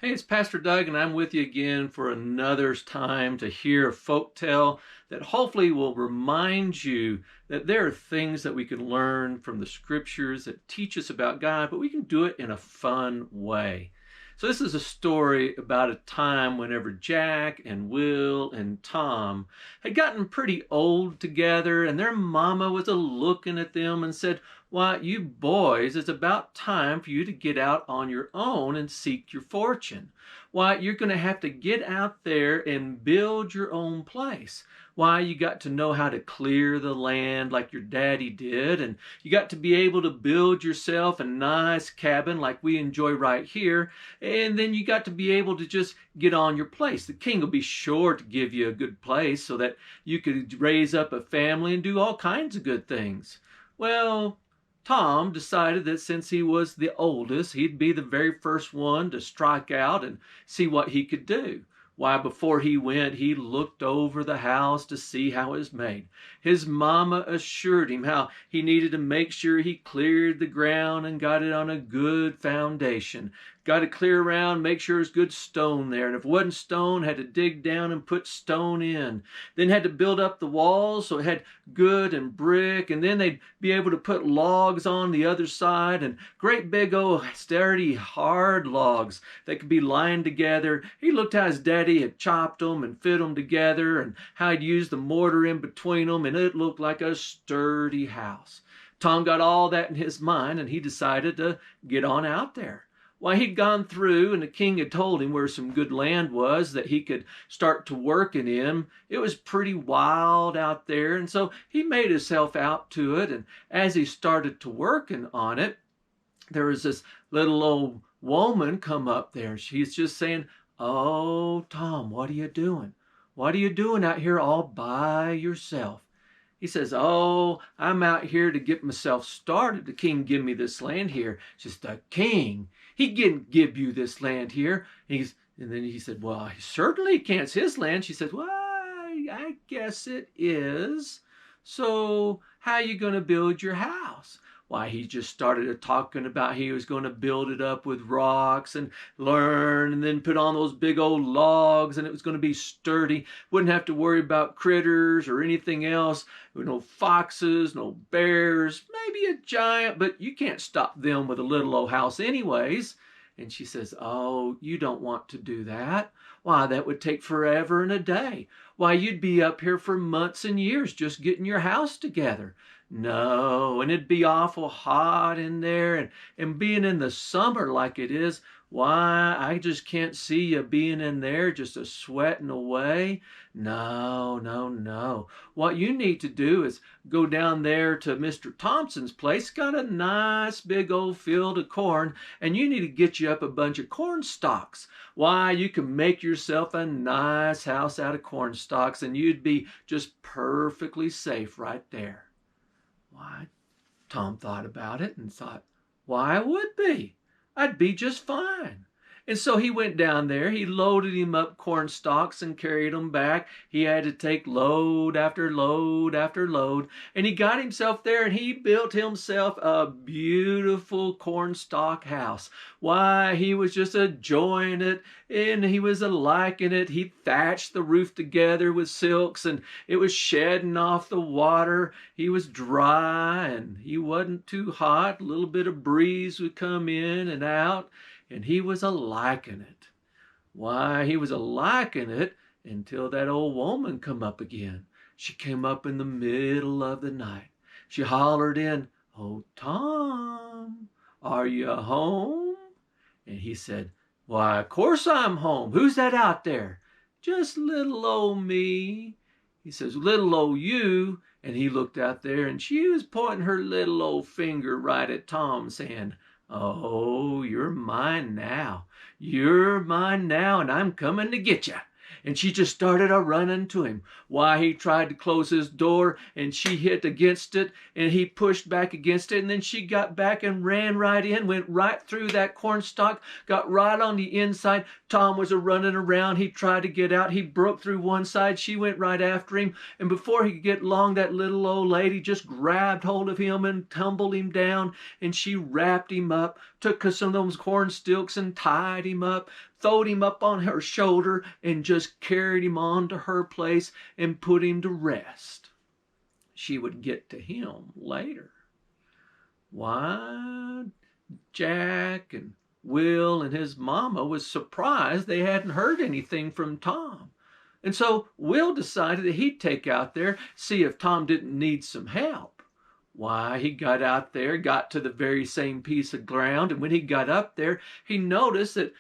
Hey, it's Pastor Doug, and I'm with you again for another time to hear a folk tale that hopefully will remind you that there are things that we can learn from the scriptures that teach us about God, but we can do it in a fun way. So, this is a story about a time whenever Jack and Will and Tom had gotten pretty old together, and their mama was a looking at them and said, "Why, you boys, it's about time for you to get out on your own and seek your fortune. Why, you're going to have to get out there and build your own place. Why, you got to know how to clear the land like your daddy did, and you got to be able to build yourself a nice cabin like we enjoy right here, and then you got to be able to just get on your place. The king will be sure to give you a good place so that you could raise up a family and do all kinds of good things." Well, Tom decided that since he was the oldest, he'd be the very first one to strike out and see what he could do. Why, before he went, he looked over the house to see how it was made. His mama assured him how he needed to make sure he cleared the ground and got it on a good foundation. Got to clear around, make sure there's good stone there. And if it wasn't stone, had to dig down and put stone in. Then had to build up the walls so it had good and brick. And then they'd be able to put logs on the other side, and great big old sturdy hard logs that could be lined together. He looked how his daddy had chopped them and fit them together, and how he'd used the mortar in between them, and it looked like a sturdy house. Tom got all that in his mind, and he decided to get on out there. Why, he'd gone through, and the king had told him where some good land was that he could start to working in. It was pretty wild out there, and so he made himself out to it. And as he started to working on it, there was this little old woman come up there. She's just saying, "Oh, Tom, what are you doing? What are you doing out here all by yourself?" He says, "Oh, I'm out here to get myself started. The king give me this land here." She says, "The king? He didn't give you this land here." And then he said, "Well, he certainly can't. It's his land." She said, "Well, I guess it is. So how you going to build your house?" Why, he just started talking about he was going to build it up with rocks and learn, and then put on those big old logs, and it was going to be sturdy. Wouldn't have to worry about critters or anything else. No foxes, no bears, maybe a giant, but you can't stop them with a little old house anyways. And she says, "Oh, you don't want to do that. Why, that would take forever and a day. Why, you'd be up here for months and years just getting your house together. No, and it'd be awful hot in there, and being in the summer like it is, why, I just can't see you being in there just a sweating away. No, no, no. What you need to do is go down there to Mr. Thompson's place. Got a nice big old field of corn, and you need to get you up a bunch of corn stalks. Why, you can make yourself a nice house out of corn stalks, and you'd be just perfectly safe right there." Why, Tom thought about it and thought, why, I would be. I'd be just fine. And so he went down there. He loaded him up corn stalks and carried them back. He had to take load after load after load. And he got himself there, and he built himself a beautiful corn stalk house. Why, he was just enjoying it, and he was liking it. He thatched the roof together with silks, and it was shedding off the water. He was dry, and he wasn't too hot. A little bit of breeze would come in and out. And he was a-liking it. Why, he was a-liking it until that old woman come up again. She came up in the middle of the night. She hollered in, "Oh, Tom, are you home?" And he said, "Why, of course I'm home. Who's that out there?" "Just little old me." He says, "Little old you?" And he looked out there, and she was pointing her little old finger right at Tom, saying, "Oh, you're mine now. You're mine now, and I'm coming to get you." And she just started a-running to him. Why, he tried to close his door, and she hit against it, and he pushed back against it, and then she got back and ran right in, went right through that cornstalk, got right on the inside. Tom was a-running around. He tried to get out. He broke through one side. She went right after him, and before he could get long, that little old lady just grabbed hold of him and tumbled him down, and she wrapped him up, took some of those corn stalks and tied him up, throwed him up on her shoulder and just carried him on to her place and put him to rest. She would get to him later. Why, Jack and Will and his mama was surprised they hadn't heard anything from Tom. And so Will decided that he'd take out there, see if Tom didn't need some help. Why, he got out there, got to the very same piece of ground, and when he got up there, he noticed that,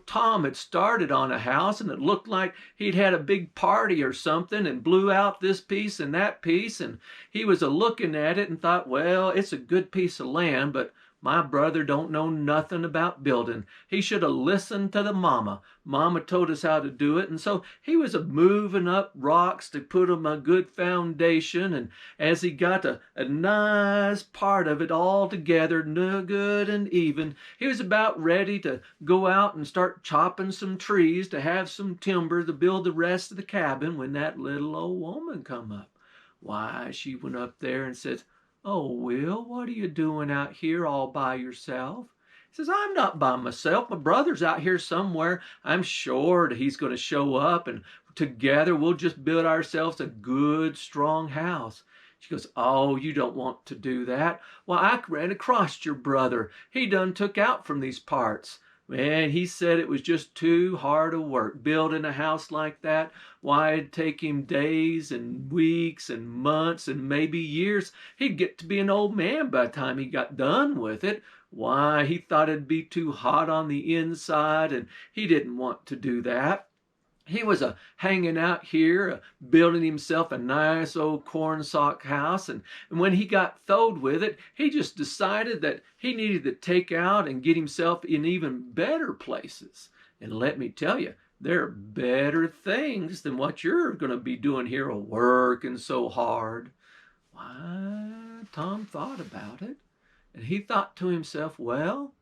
Tom had started on a house, and it looked like he'd had a big party or something, and blew out this piece and that piece, and he was a-looking at it and thought, well, it's a good piece of land, but my brother don't know nothing about building. He should have listened to the mama. Mama told us how to do it. And so he was moving up rocks to put him a good foundation. And as he got a nice part of it all together, no good and even, he was about ready to go out and start chopping some trees to have some timber to build the rest of the cabin when that little old woman come up. Why, she went up there and says, "Oh, Will, what are you doing out here all by yourself?" He says, "I'm not by myself. My brother's out here somewhere. I'm sure that he's going to show up, and together we'll just build ourselves a good, strong house." She goes, "Oh, you don't want to do that. Well, I ran across your brother. He done took out from these parts. Man, he said it was just too hard a work building a house like that. Why, it'd take him days and weeks and months and maybe years. He'd get to be an old man by the time he got done with it. Why, he thought it'd be too hot on the inside, and he didn't want to do that. He was hanging out here, building himself a nice old cornstalk house, and when he got throwed with it, he just decided that he needed to take out and get himself in even better places. And let me tell you, there are better things than what you're going to be doing here, working so hard." Why, Tom thought about it, and he thought to himself, well,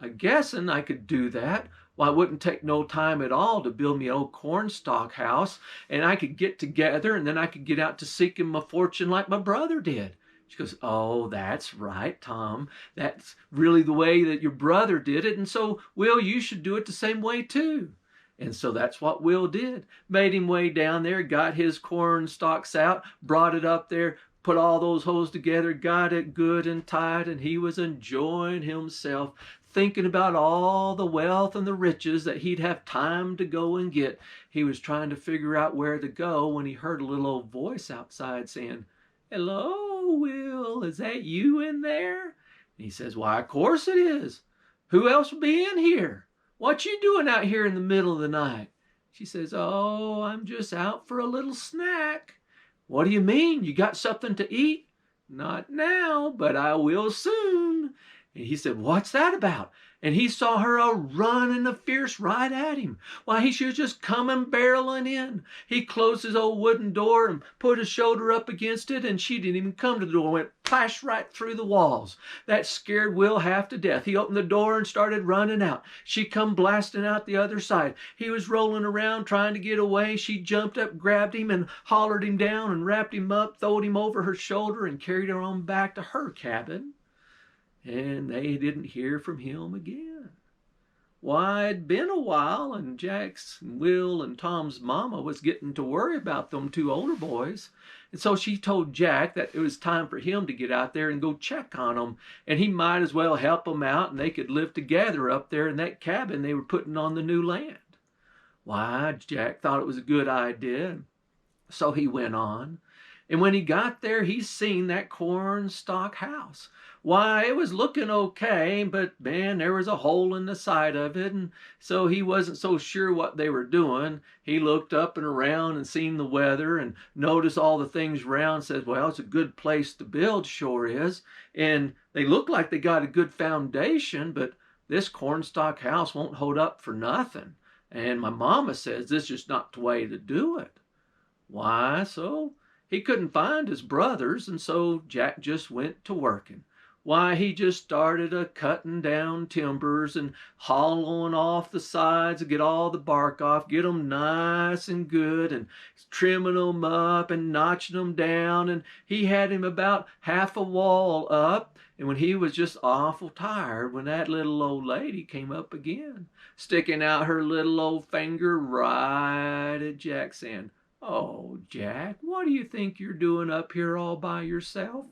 I guessing I could do that. Well, it wouldn't take no time at all to build me an old cornstalk house, and I could get together, and then I could get out to seeking my fortune like my brother did. She goes, "Oh, that's right, Tom. That's really the way that your brother did it, and so, Will, you should do it the same way too." And so that's what Will did. Made him way down there, got his corn stalks out, brought it up there, put all those holes together, got it good and tight, and he was enjoying himself, thinking about all the wealth and the riches that he'd have time to go and get. He was trying to figure out where to go when he heard a little old voice outside saying, "Hello, Will, is that you in there?" And he says, "Why, of course it is. Who else would be in here? What you doing out here in the middle of the night?" She says, "Oh, I'm just out for a little snack." "What do you mean? You got something to eat?" "Not now, but I will soon." And he said, "What's that about?" And he saw her running a fierce right at him. Why, he was just coming barreling in. He closed his old wooden door and put his shoulder up against it, and she didn't even come to the door, went plash right through the walls. That scared Will half to death. He opened the door and started running out. She come blasting out the other side. He was rolling around trying to get away. She jumped up, grabbed him, and hollered him down and wrapped him up, throwed him over her shoulder, and carried her on back to her cabin. And they didn't hear from him again. Why, it'd been a while, and Jack's, and Will, and Tom's mama was getting to worry about them two older boys. And so she told Jack that it was time for him to get out there and go check on them, and he might as well help them out, and they could live together up there in that cabin they were putting on the new land. Why, Jack thought it was a good idea, so he went on. And when he got there, he seen that cornstalk house. Why, it was looking okay, but man, there was a hole in the side of it, and so he wasn't so sure what they were doing. He looked up and around and seen the weather and noticed all the things around, says, well, it's a good place to build, sure is. And they look like they got a good foundation, but this cornstalk house won't hold up for nothing. And my mama says this is just not the way to do it. Why, so he couldn't find his brothers, and so Jack just went to working. Why, he just started cutting down timbers and hollowing off the sides to get all the bark off, get them nice and good, and trimming them up and notching them down. And he had him about half a wall up. And when he was just awful tired, when that little old lady came up again, sticking out her little old finger right at Jack, saying, "Oh, Jack, what do you think you're doing up here all by yourself?"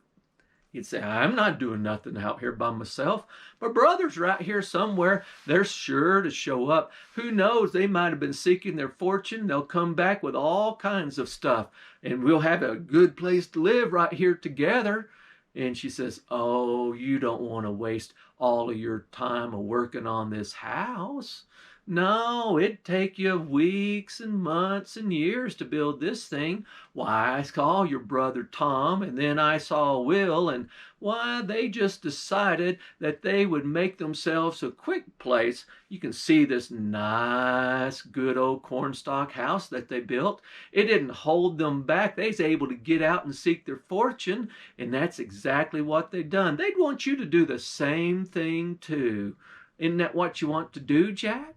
He'd say, "I'm not doing nothing out here by myself. My brother's right here somewhere. They're sure to show up. Who knows? They might have been seeking their fortune. They'll come back with all kinds of stuff, and we'll have a good place to live right here together." And she says, "Oh, you don't want to waste all of your time working on this house. No, it'd take you weeks and months and years to build this thing. Why, I saw your brother Tom, and then I saw Will, and why, they just decided that they would make themselves a quick place. You can see this nice, good old cornstalk house that they built. It didn't hold them back. They was able to get out and seek their fortune, and that's exactly what they done. They'd want you to do the same thing too. Isn't that what you want to do, Jack?"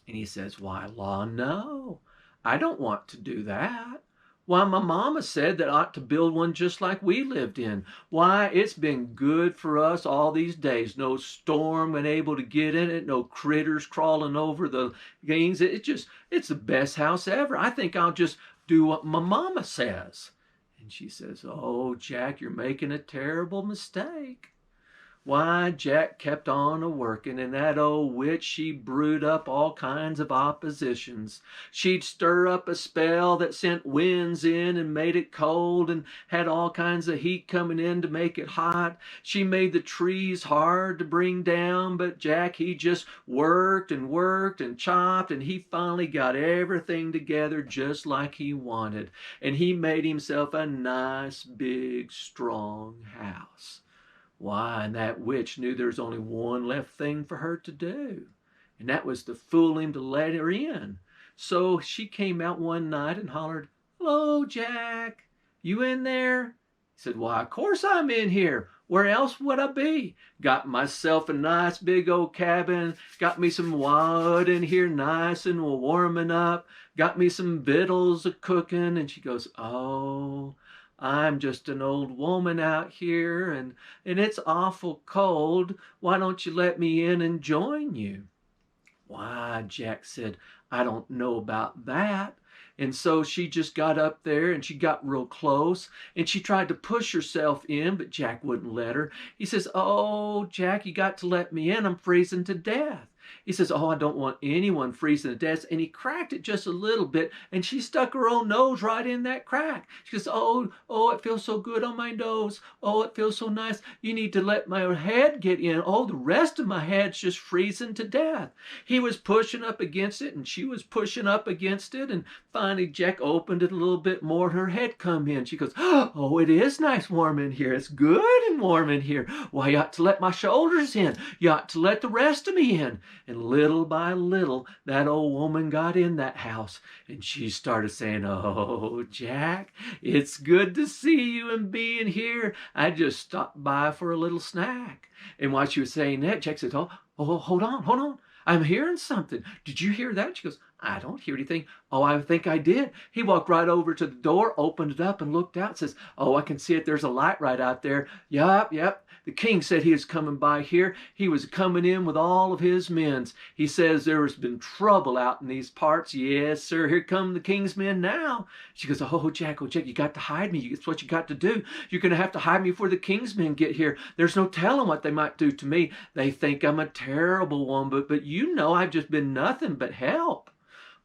And he says, "Why, law, no, I don't want to do that. Why, my mama said that I ought to build one just like we lived in. Why, it's been good for us all these days. No storm been able to get in it, no critters crawling over the things. It's the best house ever. I think I'll just do what my mama says." And she says, "Oh, Jack, you're making a terrible mistake." Why, Jack kept on a-working, and that old witch, she brewed up all kinds of oppositions. She'd stir up a spell that sent winds in and made it cold, and had all kinds of heat coming in to make it hot. She made the trees hard to bring down, but Jack, he just worked and chopped, and he finally got everything together just like he wanted. And he made himself a nice, big, strong house. Why, and that witch knew there's only one left thing for her to do, and that was to fool him to let her in. So she came out one night and hollered, "Hello, Jack, you in there?" He said, "Why, of course I'm in here. Where else would I be? Got myself a nice big old cabin, got me some wood in here nice and warming up, got me some victuals a-cooking." And she goes, "Oh, I'm just an old woman out here, and it's awful cold. Why don't you let me in and join you?" "Why," Jack said, "I don't know about that." And so she just got up there and she got real close and she tried to push herself in, but Jack wouldn't let her. He says, "Oh, Jack, you got to let me in. I'm freezing to death." He says, "Oh, I don't want anyone freezing to death." And he cracked it just a little bit, and she stuck her own nose right in that crack. She goes, "Oh, it feels so good on my nose. Oh, it feels so nice. You need to let my head get in. Oh, the rest of my head's just freezing to death." He was pushing up against it, and she was pushing up against it, and finally Jack opened it a little bit more, and her head come in. She goes, "Oh, it is nice warm in here. It's good and warm in here. Why, you ought to let my shoulders in. You ought to let the rest of me in." And little by little, that old woman got in that house, and she started saying, "Oh, Jack, it's good to see you and be in here. I just stopped by for a little snack." And while she was saying that, Jack said, "Oh, hold on. I'm hearing something. Did you hear that?" She goes, "I don't hear anything." "Oh, I think I did." He walked right over to the door, opened it up, and looked out, says, "Oh, I can see it. There's a light right out there. Yep. The king said he was coming by here. He was coming in with all of his men. He says there's been trouble out in these parts." "Yes, sir. Here come the king's men now." She goes, "Oh, Jack, you got to hide me. It's what you got to do. You're going to have to hide me before the king's men get here. There's no telling what they might do to me. They think I'm a terrible one, but you know I've just been nothing but help."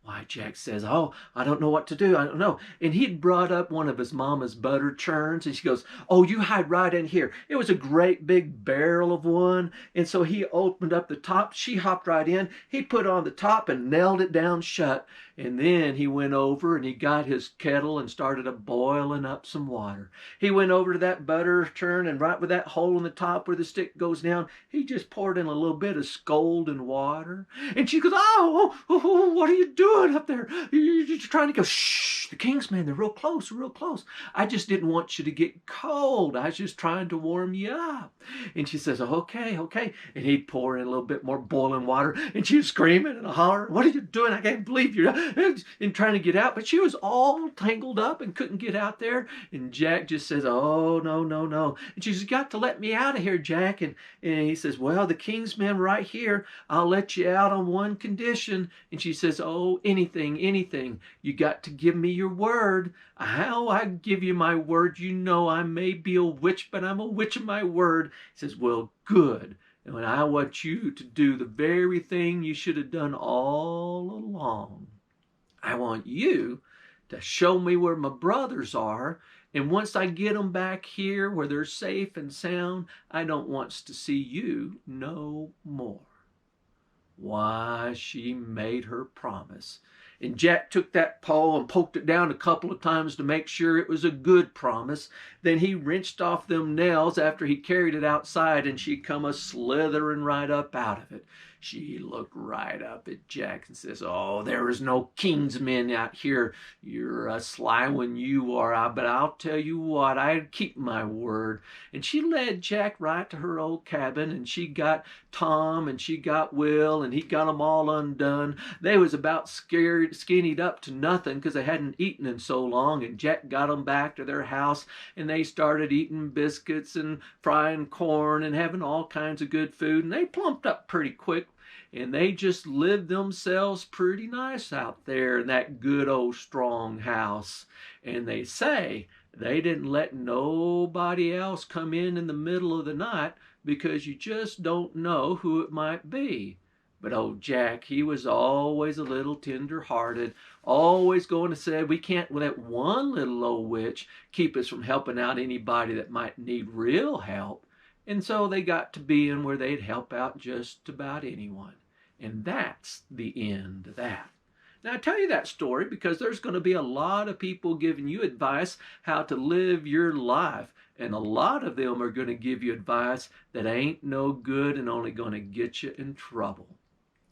Why, Jack says, "Oh, I don't know what to do. I don't know." And he'd brought up one of his mama's butter churns, and she goes, "Oh, you hide right in here." It was a great big barrel of one, and so he opened up the top. She hopped right in. He put on the top and nailed it down shut. And then he went over and he got his kettle and started boiling up some water. He went over to that butter churn, and right with that hole in the top where the stick goes down, he just poured in a little bit of scalding water. And she goes, "Oh, what are you doing up there? You're trying to go." "Shh. shh, the king's men, they're real close, real close. I just didn't want you to get cold. I was just trying to warm you up. And she says, okay, okay. And he'd pour in a little bit more boiling water. And she was screaming and hollering, what are you doing? I can't believe you're and trying to get out. But she was all tangled up and couldn't get out there. And Jack just says, oh, no, no, no. And she's got to let me out of here, Jack. And he says, well, the king's men right here. I'll let you out on one condition. And she says, oh, anything, anything. You got to give me your word. How I give you my word? You know I may be a witch, but I'm a witch of my word. He says, well, good. And I want you to do the very thing you should have done all along. I want you to show me where my brothers are. And once I get them back here where they're safe and sound, I don't want to see you no more. Why, she made her promise. And Jack took that paw and poked it down a couple of times to make sure it was a good promise. Then he wrenched off them nails after he carried it outside, and she come a slithering right up out of it. She looked right up at Jack and says, oh, there is no king's men out here. You're a sly one, you are. But I'll tell you what, I keep my word. And she led Jack right to her old cabin, and she got Tom and she got Will, and he got them all undone. They was about skinnied up to nothing because they hadn't eaten in so long, and Jack got them back to their house, and they started eating biscuits and frying corn and having all kinds of good food, and they plumped up pretty quick. And they just lived themselves pretty nice out there in that good old strong house. And they say they didn't let nobody else come in the middle of the night because you just don't know who it might be. But old Jack, he was always a little tender-hearted, always going to say, we can't let one little old witch keep us from helping out anybody that might need real help. And so they got to being where they'd help out just about anyone. And that's the end of that. Now, I tell you that story because there's going to be a lot of people giving you advice how to live your life. And a lot of them are going to give you advice that ain't no good and only going to get you in trouble.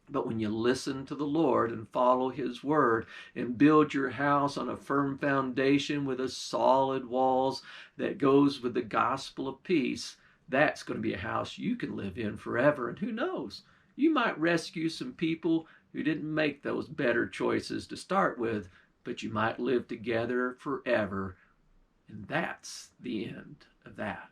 But when you listen to the Lord and follow His word and build your house on a firm foundation with a solid walls that goes with the gospel of peace, that's going to be a house you can live in forever. And who knows? You might rescue some people who didn't make those better choices to start with, but you might live together forever. And that's the end of that.